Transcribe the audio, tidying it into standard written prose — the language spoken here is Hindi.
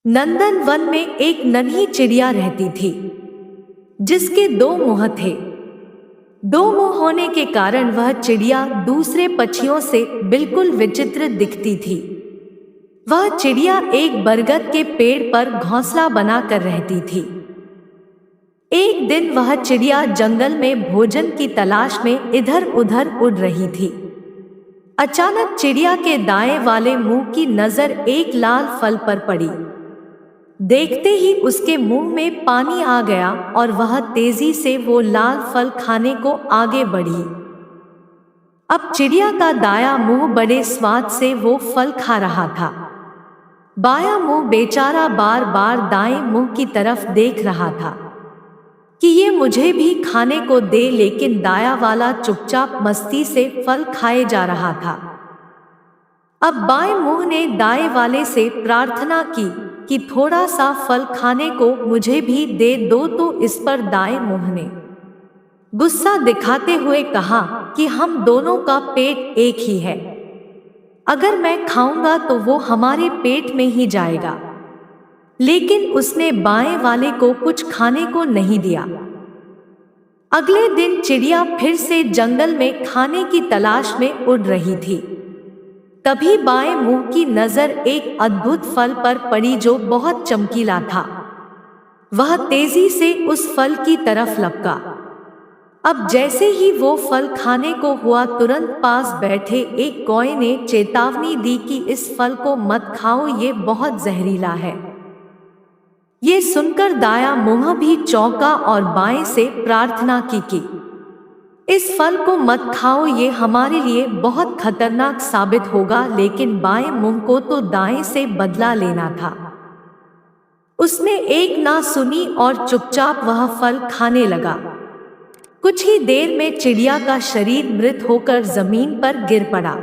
नंदन वन में एक नन्ही चिड़िया रहती थी जिसके दो मुंह थे। दो मुंह होने के कारण वह चिड़िया दूसरे पक्षियों से बिल्कुल विचित्र दिखती थी। वह चिड़िया एक बरगद के पेड़ पर घोंसला बनाकर रहती थी। एक दिन वह चिड़िया जंगल में भोजन की तलाश में इधर उधर उड़ रही थी। अचानक चिड़िया के दाएं वाले मुंह की नजर एक लाल फल पर पड़ी। देखते ही उसके मुंह में पानी आ गया और वह तेजी से वो लाल फल खाने को आगे बढ़ी। अब चिड़िया का दायां मुंह बड़े स्वाद से वो फल खा रहा था। बायां मुंह बेचारा बार बार दाएं मुंह की तरफ देख रहा था कि ये मुझे भी खाने को दे, लेकिन दायां वाला चुपचाप मस्ती से फल खाए जा रहा था। अब बाएं मुंह ने दाएं वाले से प्रार्थना की कि थोड़ा सा फल खाने को मुझे भी दे दो, तो इस पर दाएं मुंह ने गुस्सा दिखाते हुए कहा कि हम दोनों का पेट एक ही है, अगर मैं खाऊंगा तो वो हमारे पेट में ही जाएगा। लेकिन उसने बाएं वाले को कुछ खाने को नहीं दिया। अगले दिन चिड़िया फिर से जंगल में खाने की तलाश में उड़ रही थी। तभी बाएं मुंह की नजर एक अद्भुत फल पर पड़ी जो बहुत चमकीला था। वह तेजी से उस फल की तरफ लपका। अब जैसे ही वो फल खाने को हुआ, तुरंत पास बैठे एक कौए ने चेतावनी दी कि इस फल को मत खाओ, ये बहुत जहरीला है। ये सुनकर दायां मुंह भी चौंका और बाएं से प्रार्थना की इस फल को मत खाओ, ये हमारे लिए बहुत खतरनाक साबित होगा। लेकिन बाएं मुंह को तो दाएं से बदला लेना था। उसने एक ना सुनी और चुपचाप वह फल खाने लगा। कुछ ही देर में चिड़िया का शरीर मृत होकर जमीन पर गिर पड़ा।